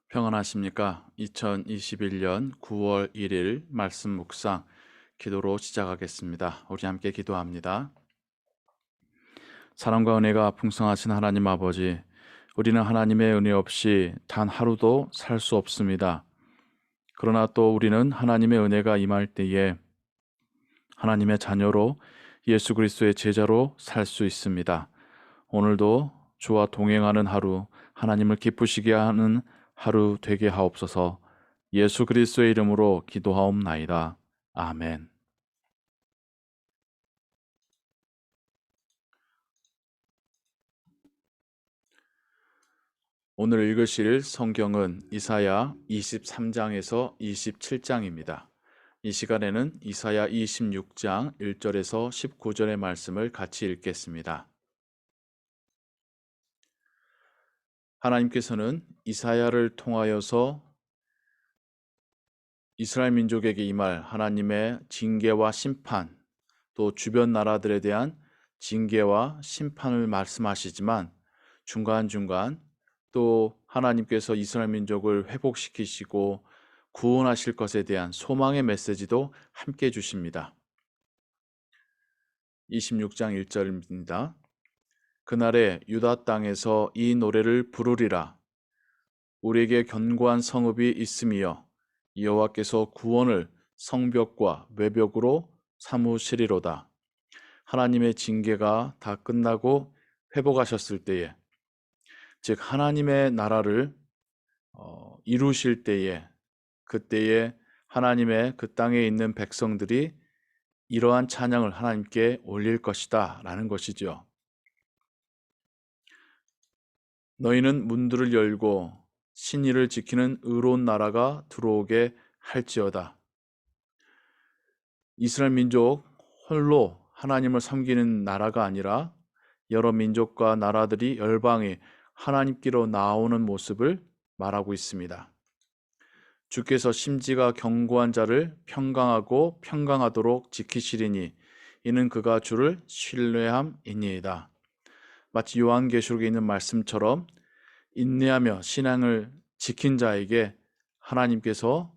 평안하십니까? 2021년 9월 1일 말씀 묵상 기도로 시작하겠습니다. 우리 함께 기도합니다. 사랑과 은혜가 풍성하신 하나님 아버지, 우리는 하나님의 은혜 없이 단 하루도 살 수 없습니다. 그러나 또 우리는 하나님의 은혜가 임할 때에 하나님의 자녀로 예수 그리스도의 제자로 살 수 있습니다. 오늘도 주와 동행하는 하루, 하나님을 기쁘시게 하는 하루 되게 하옵소서. 예수 그리스도의 이름으로 기도하옵나이다. 아멘. 오늘 읽으실 성경은 이사야 23장에서 27장입니다. 이 시간에는 이사야 26장 1절에서 19절의 말씀을 같이 읽겠습니다. 하나님께서는 이사야를 통하여서 이스라엘 민족에게 임할 하나님의 징계와 심판, 또 주변 나라들에 대한 징계와 심판을 말씀하시지만 중간중간 또 하나님께서 이스라엘 민족을 회복시키시고 구원하실 것에 대한 소망의 메시지도 함께 주십니다. 26장 1절입니다. 그날에 유다 땅에서 이 노래를 부르리라. 우리에게 견고한 성읍이 있음이여 여호와께서 구원을 성벽과 외벽으로 삼으시리로다. 하나님의 징계가 다 끝나고 회복하셨을 때에, 즉 하나님의 나라를 이루실 때에, 그때에 하나님의 그 땅에 있는 백성들이 이러한 찬양을 하나님께 올릴 것이다 라는 것이죠. 너희는 문들을 열고 신의를 지키는 의로운 나라가 들어오게 할지어다. 이스라엘 민족 홀로 하나님을 섬기는 나라가 아니라 여러 민족과 나라들이 열방이 하나님께로 나오는 모습을 말하고 있습니다. 주께서 심지가 견고한 자를 평강하고 평강하도록 지키시리니 이는 그가 주를 신뢰함이니이다. 마치 요한계시록에 있는 말씀처럼 인내하며 신앙을 지킨 자에게 하나님께서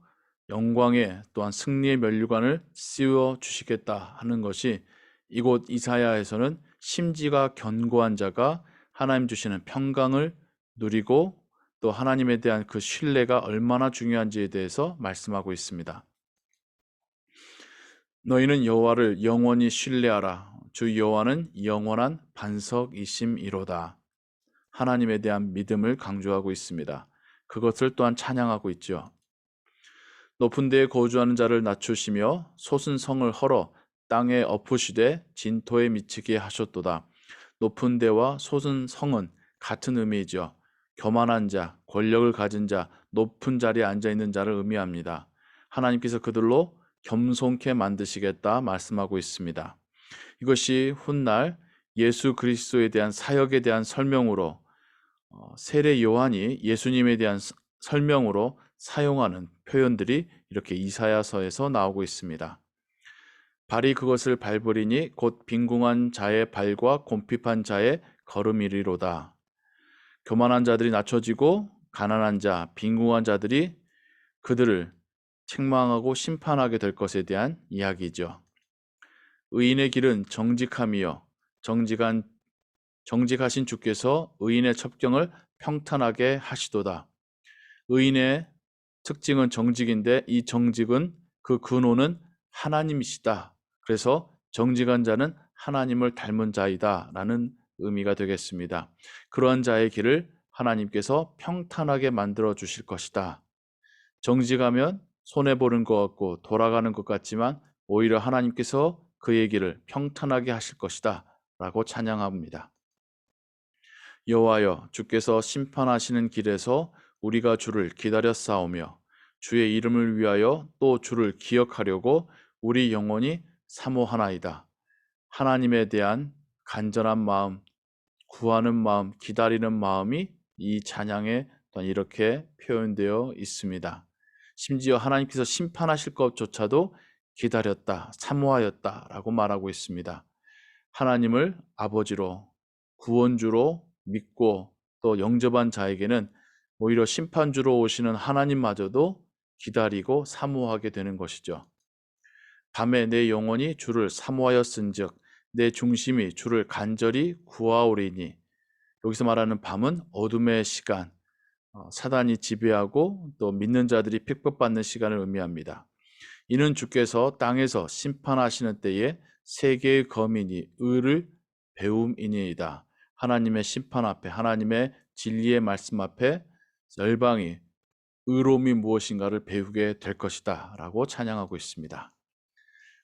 영광의 또한 승리의 면류관을 씌워 주시겠다 하는 것이 이곳 이사야에서는 심지가 견고한 자가 하나님 주시는 평강을 누리고 또 하나님에 대한 그 신뢰가 얼마나 중요한지에 대해서 말씀하고 있습니다. 너희는 여호와를 영원히 신뢰하라. 주 여호와는 영원한 반석이심이로다. 하나님에 대한 믿음을 강조하고 있습니다. 그것을 또한 찬양하고 있죠. 높은 데에 거주하는 자를 낮추시며 솟은 성을 헐어 땅에 엎으시되 진토에 미치게 하셨도다. 높은 데와 솟은 성은 같은 의미이죠. 교만한 자, 권력을 가진 자, 높은 자리에 앉아있는 자를 의미합니다. 하나님께서 그들로 겸손케 만드시겠다 말씀하고 있습니다. 이것이 훗날 예수 그리스도에 대한 사역에 대한 설명으로 세례 요한이 예수님에 대한 설명으로 사용하는 표현들이 이렇게 이사야서에서 나오고 있습니다. 발이 그것을 밟으리니 곧 빈궁한 자의 발과 곰핍한 자의 걸음이리로다. 교만한 자들이 낮춰지고 가난한 자, 빈궁한 자들이 그들을 책망하고 심판하게 될 것에 대한 이야기죠. 의인의 길은 정직함이요 정직하신 주께서 의인의 첩경을 평탄하게 하시도다. 의인의 특징은 정직인데 이 정직은 그 근원은 하나님이시다. 그래서 정직한 자는 하나님을 닮은 자이다 라는 의미가 되겠습니다. 그러한 자의 길을 하나님께서 평탄하게 만들어 주실 것이다. 정직하면 손해보는 것 같고 돌아가는 것 같지만 오히려 하나님께서 그의 길을 평탄하게 하실 것이다 라고 찬양합니다. 여호와여, 주께서 심판하시는 길에서 우리가 주를 기다렸사오며 주의 이름을 위하여 또 주를 기억하려고 우리 영혼이 사모하나이다. 하나님에 대한 간절한 마음, 구하는 마음, 기다리는 마음이 이 찬양에 또한 이렇게 표현되어 있습니다. 심지어 하나님께서 심판하실 것조차도 기다렸다, 사모하였다라고 말하고 있습니다. 하나님을 아버지로, 구원주로 믿고 또 영접한 자에게는 오히려 심판주로 오시는 하나님마저도 기다리고 사모하게 되는 것이죠. 밤에 내 영혼이 주를 사모하였은즉 내 중심이 주를 간절히 구하오리니. 여기서 말하는 밤은 어둠의 시간, 사단이 지배하고 또 믿는 자들이 핍박받는 시간을 의미합니다. 이는 주께서 땅에서 심판하시는 때에 세계의 거민이 의를 배움이니이다. 하나님의 심판 앞에, 하나님의 진리의 말씀 앞에 열방이 의로움이 무엇인가를 배우게 될 것이다 라고 찬양하고 있습니다.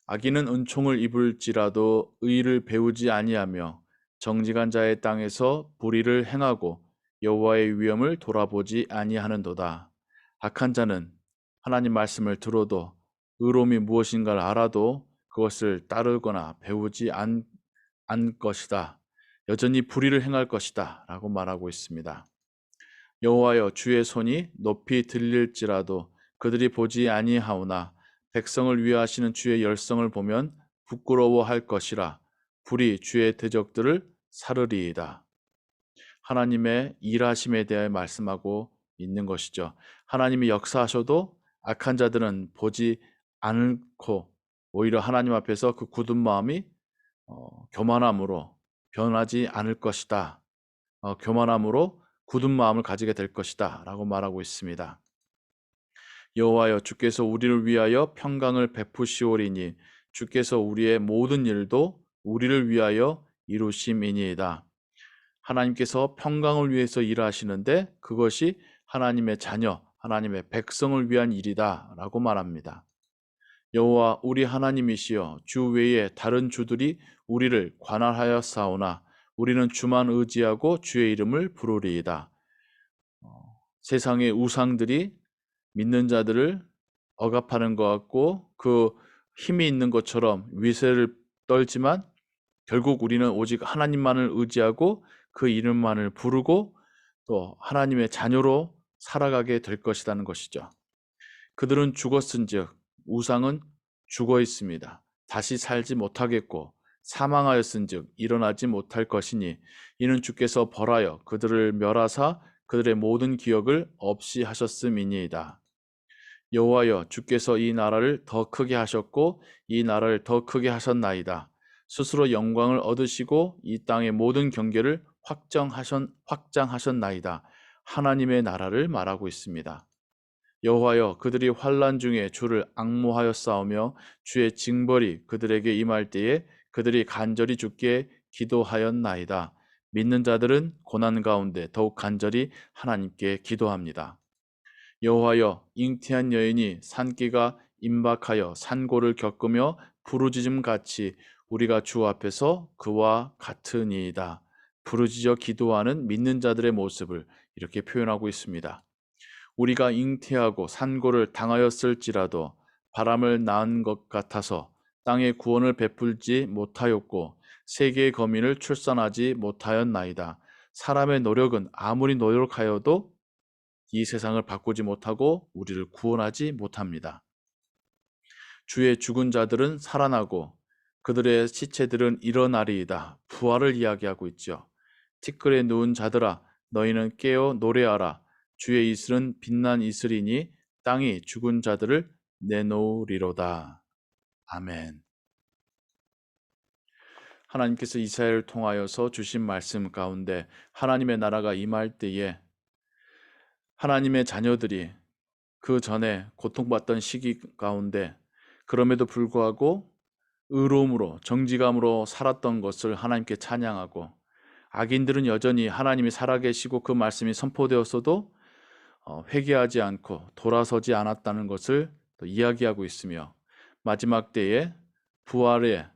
악인은 은총을 입을지라도 의를 배우지 아니하며 정직한 자의 땅에서 불의를 행하고 여호와의 위엄을 돌아보지 아니하는도다. 악한 자는 하나님 말씀을 들어도 의로움이 무엇인가를 알아도 그것을 따르거나 배우지 않을 것이다. 여전히 불의를 행할 것이다 라고 말하고 있습니다. 여호와여, 주의 손이 높이 들릴지라도 그들이 보지 아니하오나 백성을 위하시는 주의 열성을 보면 부끄러워할 것이라. 불이 주의 대적들을 사르리이다. 하나님의 일하심에 대해 말씀하고 있는 것이죠. 하나님이 역사하셔도 악한 자들은 보지 않고 오히려 하나님 앞에서 그 굳은 마음이 교만함으로 변하지 않을 것이다. 교만함으로 굳은 마음을 가지게 될 것이다 라고 말하고 있습니다. 여호와여, 주께서 우리를 위하여 평강을 베푸시오리니 주께서 우리의 모든 일도 우리를 위하여 이루심이니이다. 하나님께서 평강을 위해서 일하시는데 그것이 하나님의 자녀, 하나님의 백성을 위한 일이다 라고 말합니다. 여호와 우리 하나님이시여, 주 외에 다른 주들이 우리를 관할하였사오나 우리는 주만 의지하고 주의 이름을 부르리이다. 세상의 우상들이 믿는 자들을 억압하는 것 같고 그 힘이 있는 것처럼 위세를 떨지만 결국 우리는 오직 하나님만을 의지하고 그 이름만을 부르고 또 하나님의 자녀로 살아가게 될 것이라는 것이죠. 그들은 죽었은즉 우상은 죽어 있습니다. 다시 살지 못하겠고 사망하였은즉 일어나지 못할 것이니 이는 주께서 벌하여 그들을 멸하사 그들의 모든 기억을 없이 하셨음이니이다. 여호와여, 주께서 이 나라를 더 크게 하셨고 이 나라를 더 크게 하셨나이다. 스스로 영광을 얻으시고 이 땅의 모든 경계를 확장하셨나이다. 하나님의 나라를 말하고 있습니다. 여호와여, 그들이 환난 중에 주를 앙모하였사오며 주의 징벌이 그들에게 임할 때에 그들이 간절히 주께 기도하였나이다. 믿는 자들은 고난 가운데 더욱 간절히 하나님께 기도합니다. 여호와여, 잉태한 여인이 산기가 임박하여 산고를 겪으며 부르짖음 같이 우리가 주 앞에서 그와 같으니이다. 부르짖어 기도하는 믿는 자들의 모습을 이렇게 표현하고 있습니다. 우리가 잉태하고 산고를 당하였을지라도 바람을 낳은 것 같아서 땅에 구원을 베풀지 못하였고 세계의 거민을 출산하지 못하였나이다. 사람의 노력은 아무리 노력하여도 이 세상을 바꾸지 못하고 우리를 구원하지 못합니다. 주의 죽은 자들은 살아나고 그들의 시체들은 일어나리이다. 부활을 이야기하고 있죠. 티끌에 누운 자들아, 너희는 깨어 노래하라. 주의 이슬은 빛난 이슬이니 땅이 죽은 자들을 내놓으리로다. 아멘. 하나님께서 이사야를 통하여서 주신 말씀 가운데 하나님의 나라가 임할 때에 하나님의 자녀들이 그 전에 고통받던 시기 가운데 그럼에도 불구하고 의로움으로 정직함으로 살았던 것을 하나님께 찬양하고 악인들은 여전히 하나님이 살아계시고 그 말씀이 선포되었어도 회개하지 않고 돌아서지 않았다는 것을 또 이야기하고 있으며 마지막 때에 부활의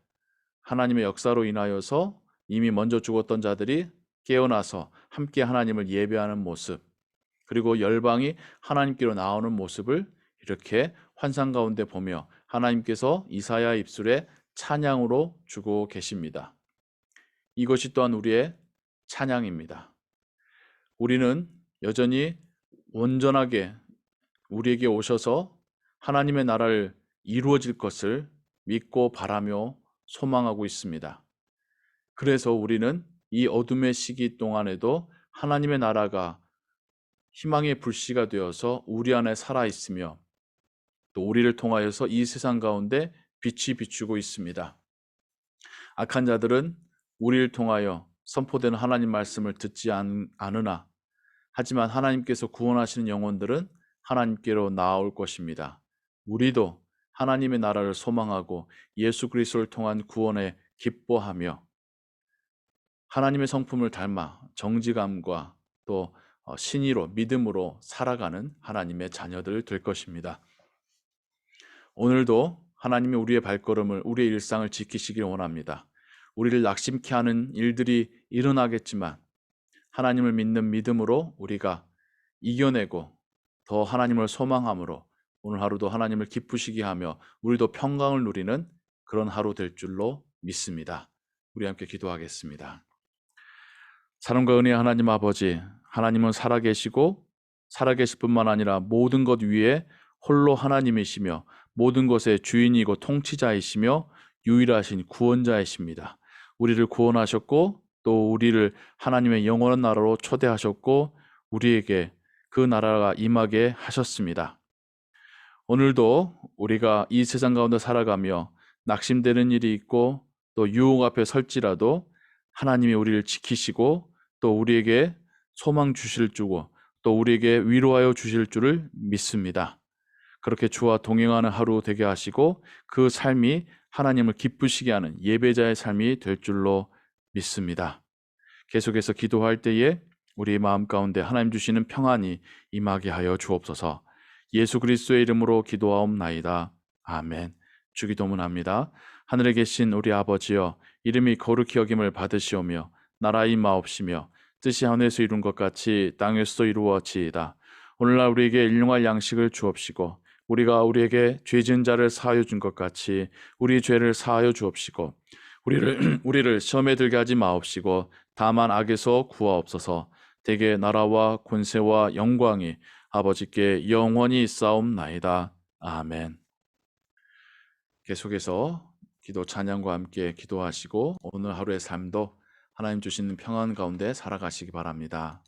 하나님의 역사로 인하여서 이미 먼저 죽었던 자들이 깨어나서 함께 하나님을 예배하는 모습, 그리고 열방이 하나님께로 나오는 모습을 이렇게 환상 가운데 보며 하나님께서 이사야 입술에 찬양으로 주고 계십니다. 이것이 또한 우리의 찬양입니다. 우리는 여전히 온전하게 우리에게 오셔서 하나님의 나라를 이루어질 것을 믿고 바라며 소망하고 있습니다. 그래서 우리는 이 어둠의 시기 동안에도 하나님의 나라가 희망의 불씨가 되어서 우리 안에 살아 있으며 또 우리를 통하여서 이 세상 가운데 빛이 비추고 있습니다. 악한 자들은 우리를 통하여 선포되는 하나님 말씀을 듣지 않으나 하지만 하나님께서 구원하시는 영혼들은 하나님께로 나아올 것입니다. 우리도 하나님의 나라를 소망하고 예수 그리스도를 통한 구원에 기뻐하며 하나님의 성품을 닮아 정직함과 또 신의로 믿음으로 살아가는 하나님의 자녀들 될 것입니다. 오늘도 하나님이 우리의 발걸음을, 우리의 일상을 지키시길 원합니다. 우리를 낙심케 하는 일들이 일어나겠지만 하나님을 믿는 믿음으로 우리가 이겨내고 더 하나님을 소망함으로 오늘 하루도 하나님을 기쁘시게 하며 우리도 평강을 누리는 그런 하루 될 줄로 믿습니다. 우리 함께 기도하겠습니다. 사랑과 은혜의 하나님 아버지, 하나님은 살아계시고 살아계실 뿐만 아니라 모든 것 위에 홀로 하나님이시며 모든 것의 주인이고 통치자이시며 유일하신 구원자이십니다. 우리를 구원하셨고 또 우리를 하나님의 영원한 나라로 초대하셨고 우리에게 그 나라가 임하게 하셨습니다. 오늘도 우리가 이 세상 가운데 살아가며 낙심되는 일이 있고 또 유혹 앞에 설지라도 하나님이 우리를 지키시고 또 우리에게 소망 주실 주고 또 우리에게 위로하여 주실 줄을 믿습니다. 그렇게 주와 동행하는 하루 되게 하시고 그 삶이 하나님을 기쁘시게 하는 예배자의 삶이 될 줄로 믿습니다. 계속해서 기도할 때에 우리 마음 가운데 하나님 주시는 평안이 임하게 하여 주옵소서. 예수 그리스도의 이름으로 기도하옵나이다. 아멘. 주기도문합니다. 하늘에 계신 우리 아버지여, 이름이 거룩히 여김을 받으시오며 나라의 임하옵시며 뜻이 하늘에서 이룬 것 같이 땅에서도 이루어지이다. 오늘날 우리에게 일용할 양식을 주옵시고 우리가 우리에게 죄 지은 자를 사하여 준 것 같이 우리 죄를 사하여 주옵시고 우리를 시험에 들게 하지 마옵시고 다만 악에서 구하옵소서. 대개 나라와 권세와 영광이 아버지께 영원히 있사옵나이다. 아멘. 계속해서 기도 찬양과 함께 기도하시고 오늘 하루의 삶도 하나님 주시는 평안 가운데 살아가시기 바랍니다.